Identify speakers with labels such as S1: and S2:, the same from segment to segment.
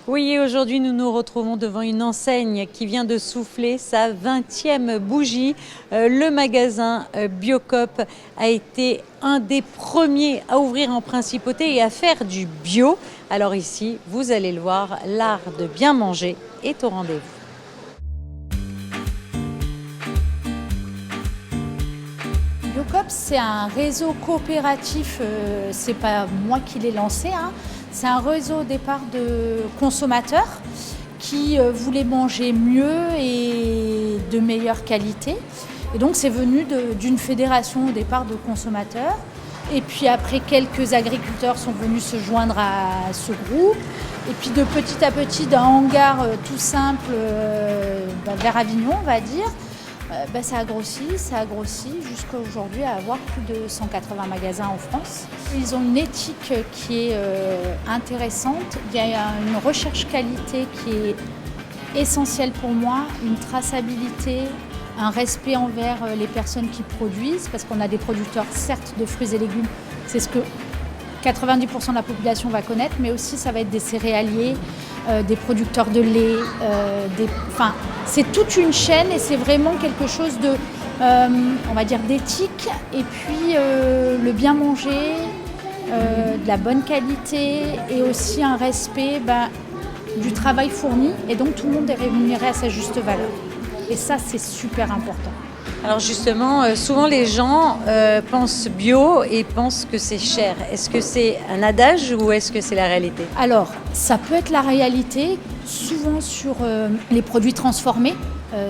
S1: Oui, aujourd'hui nous nous retrouvons devant une enseigne qui vient de souffler sa 20e bougie. Le magasin Biocoop a été un des premiers à ouvrir en principauté et à faire du bio. Alors ici, vous allez le voir, l'art de bien manger est au rendez-vous.
S2: Biocoop, c'est un réseau coopératif, c'est pas moi qui l'ai lancé, hein. C'est un réseau au départ de consommateurs qui voulaient manger mieux et de meilleure qualité. Et donc c'est venu d'une fédération au départ de consommateurs. Et puis après, quelques agriculteurs sont venus se joindre à ce groupe. Et puis de petit à petit, d'un hangar tout simple vers Avignon, on va dire, ça a grossi jusqu'à aujourd'hui à avoir plus de 180 magasins en France. Ils ont une éthique qui est intéressante. Il y a une recherche qualité qui est essentielle pour moi, une traçabilité, un respect envers les personnes qui produisent, parce qu'on a des producteurs certes de fruits et légumes, c'est ce que 90% de la population va connaître, mais aussi ça va être des céréaliers, des producteurs de lait, c'est toute une chaîne et c'est vraiment quelque chose de, on va dire, d'éthique et puis le bien manger, de la bonne qualité et aussi un respect du travail fourni et donc tout le monde est rémunéré à sa juste valeur. Et ça, c'est super important.
S1: Alors justement, souvent les gens pensent bio et pensent que c'est cher. Est-ce que c'est un adage ou est-ce que c'est la réalité?
S2: Alors, ça peut être la réalité, souvent sur les produits transformés,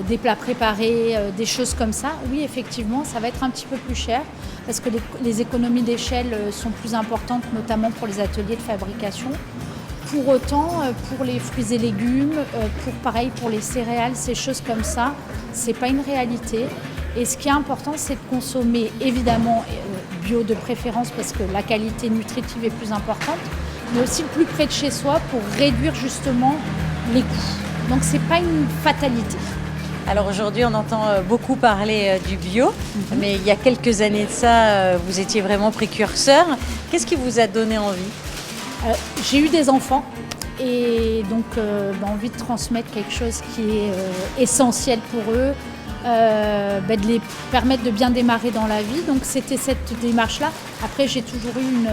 S2: des plats préparés, des choses comme ça. Oui, effectivement, ça va être un petit peu plus cher parce que les économies d'échelle sont plus importantes, notamment pour les ateliers de fabrication. Pour autant, pour les fruits et légumes, pour les céréales, ces choses comme ça, c'est pas une réalité. Et ce qui est important, c'est de consommer évidemment bio de préférence parce que la qualité nutritive est plus importante, mais aussi le plus près de chez soi pour réduire justement les coûts. Donc c'est pas une fatalité.
S1: Alors aujourd'hui, on entend beaucoup parler du bio, mais il y a quelques années de ça, vous étiez vraiment précurseur. Qu'est-ce qui vous a donné envie?
S2: J'ai eu des enfants et donc envie de transmettre quelque chose qui est essentiel pour eux, de les permettre de bien démarrer dans la vie. Donc c'était cette démarche-là. Après, j'ai toujours eu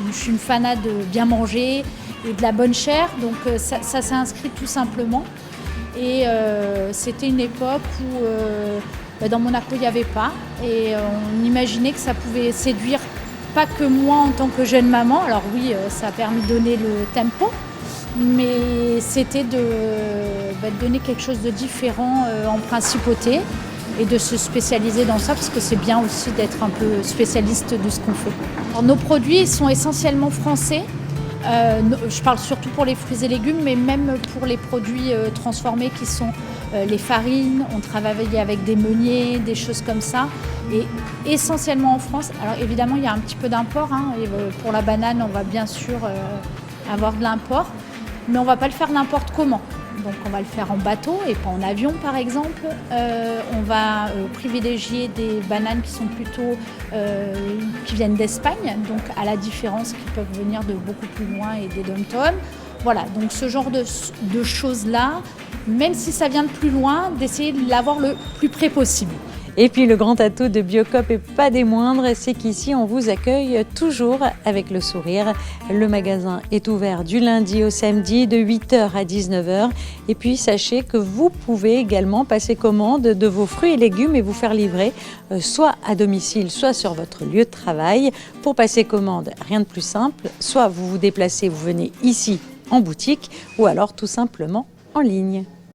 S2: je suis une fanade de bien manger et de la bonne chair, donc ça s'est inscrit tout simplement. Et c'était une époque où dans Monaco, il n'y avait pas et on imaginait que ça pouvait séduire pas que moi en tant que jeune maman, alors oui, ça a permis de donner le tempo, mais c'était de donner quelque chose de différent en principauté et de se spécialiser dans ça, parce que c'est bien aussi d'être un peu spécialiste de ce qu'on fait. Alors, nos produits sont essentiellement français, je parle surtout pour les fruits et légumes, mais même pour les produits transformés qui sont les farines, on travaille avec des meuniers, des choses comme ça, et essentiellement en France. Alors évidemment, il y a un petit peu d'import, hein, et pour la banane, on va bien sûr avoir de l'import, mais on ne va pas le faire n'importe comment. Donc on va le faire en bateau et pas en avion par exemple. On va privilégier des bananes qui sont plutôt qui viennent d'Espagne, donc à la différence qu'ils peuvent venir de beaucoup plus loin et des dom-toms. Voilà, donc ce genre de choses-là, même si ça vient de plus loin, d'essayer de l'avoir le plus près possible.
S1: Et puis le grand atout de Biocoop et pas des moindres, c'est qu'ici on vous accueille toujours avec le sourire. Le magasin est ouvert du lundi au samedi de 8h à 19h. Et puis sachez que vous pouvez également passer commande de vos fruits et légumes et vous faire livrer soit à domicile, soit sur votre lieu de travail. Pour passer commande, rien de plus simple, soit vous vous déplacez, vous venez ici en boutique ou alors tout simplement en ligne.